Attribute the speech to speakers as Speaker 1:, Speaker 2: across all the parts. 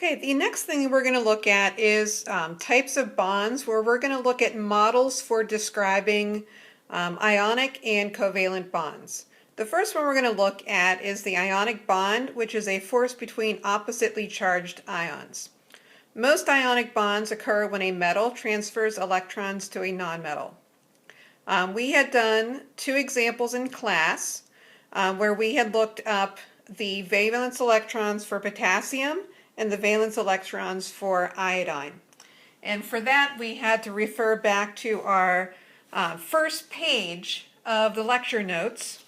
Speaker 1: Okay, the next thing we're going to look at is types of bonds, where we're going to look at models for describing ionic and covalent bonds. The first one we're going to look at is the ionic bond, which is a force between oppositely charged ions. Most ionic bonds occur when a metal transfers electrons to a nonmetal. We had done two examples in class where we had looked up the valence electrons for potassium and the valence electrons for iodine. And for that, we had to refer back to our first page of the lecture notes,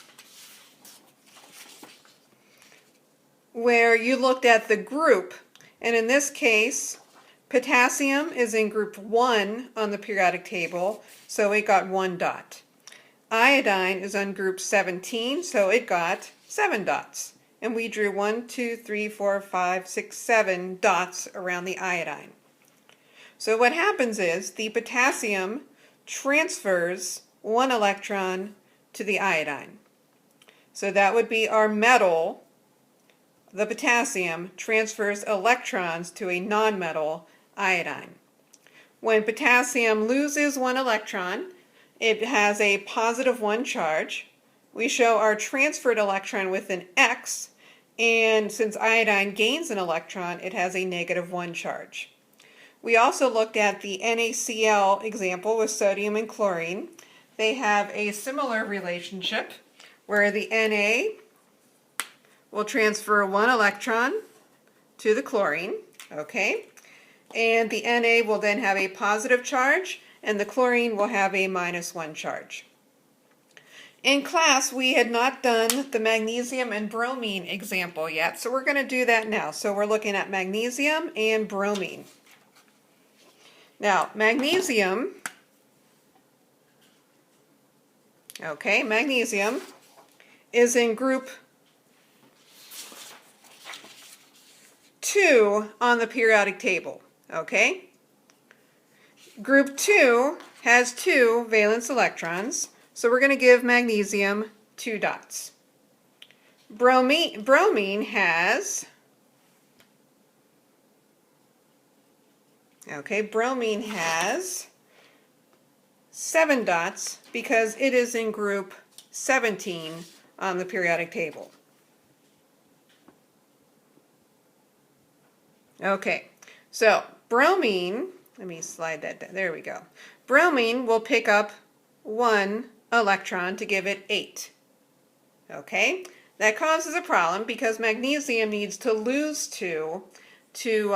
Speaker 1: where you looked at the group. And in this case, potassium is in group 1 on the periodic table, so it got 1 dot. Iodine is on group 17, so it got 7 dots. And we drew 1, 2, 3, 4, 5, 6, 7 dots around the iodine. So what happens is the potassium transfers 1 electron to the iodine. So that would be our metal. The potassium transfers electrons to a nonmetal, iodine. When potassium loses 1 electron, it has a positive 1 charge. We show our transferred electron with an X, and since iodine gains an electron, it has a negative 1 charge. We also looked at the NaCl example with sodium and chlorine. They have a similar relationship where the Na will transfer 1 electron to the chlorine, okay? And the Na will then have a positive charge, and the chlorine will have a -1 charge. In class, we had not done the magnesium and bromine example yet, so we're going to do that now. So we're looking at magnesium and bromine. Now, magnesium, magnesium is in group 2 on the periodic table, okay? Group 2 has 2 valence electrons, so we're going to give magnesium 2 dots. Bromine has, bromine has 7 dots because it is in group 17 on the periodic table. Okay, so bromine, let me slide that down, there we go. Bromine will pick up 1 electron to give it 8. Okay, that causes a problem because magnesium needs to lose 2 to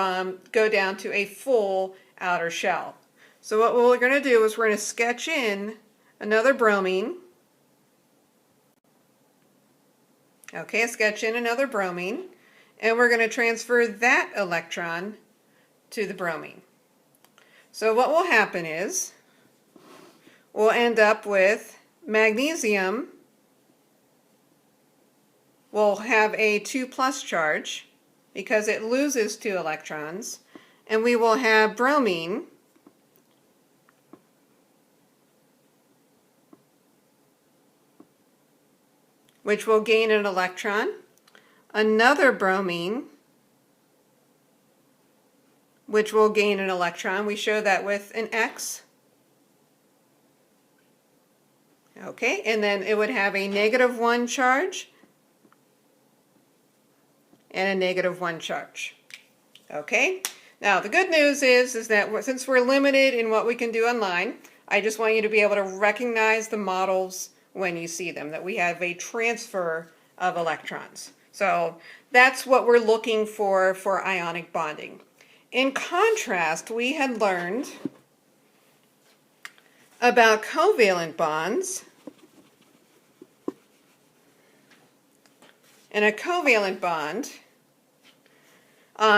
Speaker 1: go down to a full outer shell. So what we're going to do is we're going to sketch in another bromine. Okay, sketch in another bromine, and we're going to transfer that electron to the bromine. So what will happen is we'll end up with magnesium will have a 2+ charge because it loses 2 electrons, and we will have bromine which will gain an electron, another bromine which will gain an electron. We show that with an X. Okay, and then it would have a -1 charge and a -1 charge. Okay, now the good news is that since we're limited in what we can do online, I just want you to be able to recognize the models when you see them, that we have a transfer of electrons. So that's what we're looking for ionic bonding. In contrast, we had learned about covalent bonds. In a covalent bond,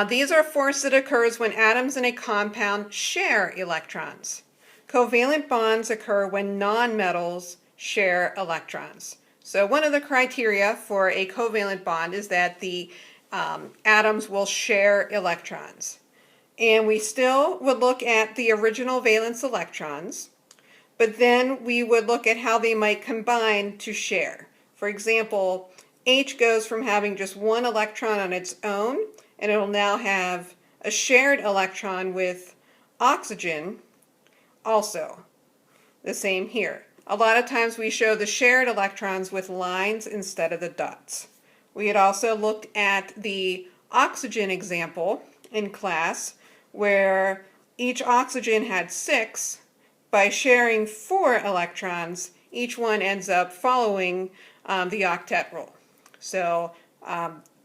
Speaker 1: these are forces that occurs when atoms in a compound share electrons. Covalent bonds occur when nonmetals share electrons. So one of the criteria for a covalent bond is that the atoms will share electrons. And we still would look at the original valence electrons, but then we would look at how they might combine to share. For example, H goes from having just 1 electron on its own, and it will now have a shared electron with oxygen, also the same here. A lot of times we show the shared electrons with lines instead of the dots. We had also looked at the oxygen example in class where each oxygen had 6. By sharing 4 electrons, each one ends up following the octet rule. So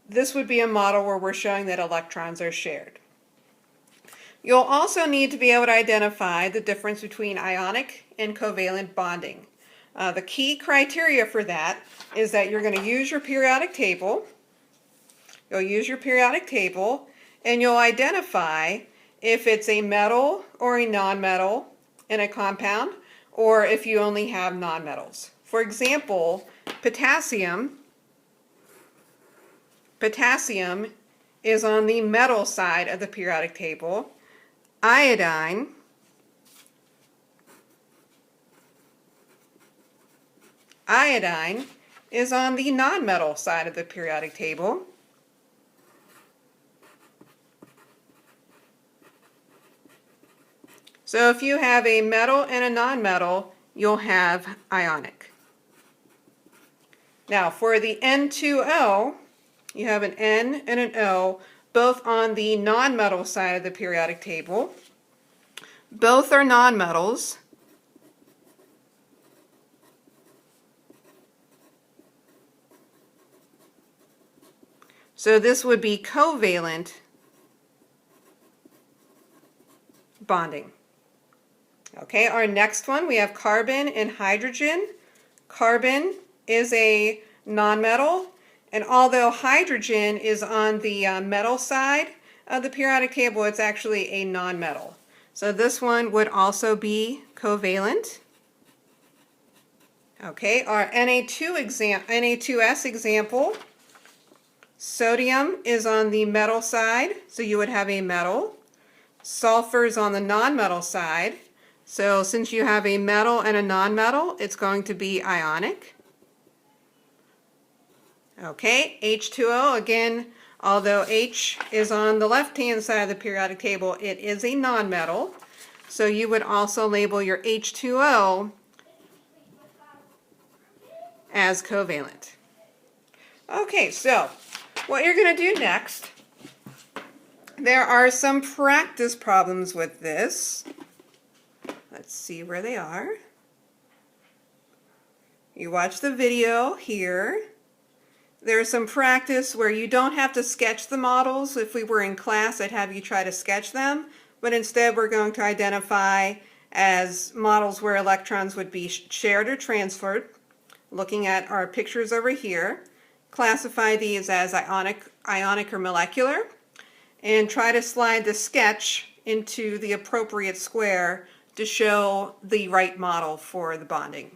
Speaker 1: this would be a model where we're showing that electrons are shared. You'll also need to be able to identify the difference between ionic and covalent bonding. The key criteria for that is that you're going to use your periodic table. You'll use your periodic table and you'll identify if it's a metal or a nonmetal in a compound, or if you only have nonmetals. For example, potassium is on the metal side of the periodic table. Iodine is on the nonmetal side of the periodic table. So if you have a metal and a nonmetal, you'll have ionic. Now for the N2O, you have an N and an O, both on the nonmetal side of the periodic table. Both are nonmetals. So this would be covalent bonding. Okay, our next one, we have carbon and hydrogen. Carbon is a nonmetal, and although hydrogen is on the metal side of the periodic table, it's actually a nonmetal. So this one would also be covalent. Okay, our Na2S example, sodium is on the metal side, so you would have a metal. Sulfur is on the nonmetal side, so since you have a metal and a nonmetal, it's going to be ionic. Okay, H2O, again, although H is on the left-hand side of the periodic table, it is a nonmetal. So you would also label your H2O as covalent. Okay, so what you're going to do next, there are some practice problems with this. Let's see where they are. You watch the video here. There's some practice where you don't have to sketch the models. If we were in class, I'd have you try to sketch them, but instead we're going to identify as models where electrons would be shared or transferred. Looking at our pictures over here, classify these as ionic or molecular, and try to slide the sketch into the appropriate square to show the right model for the bonding.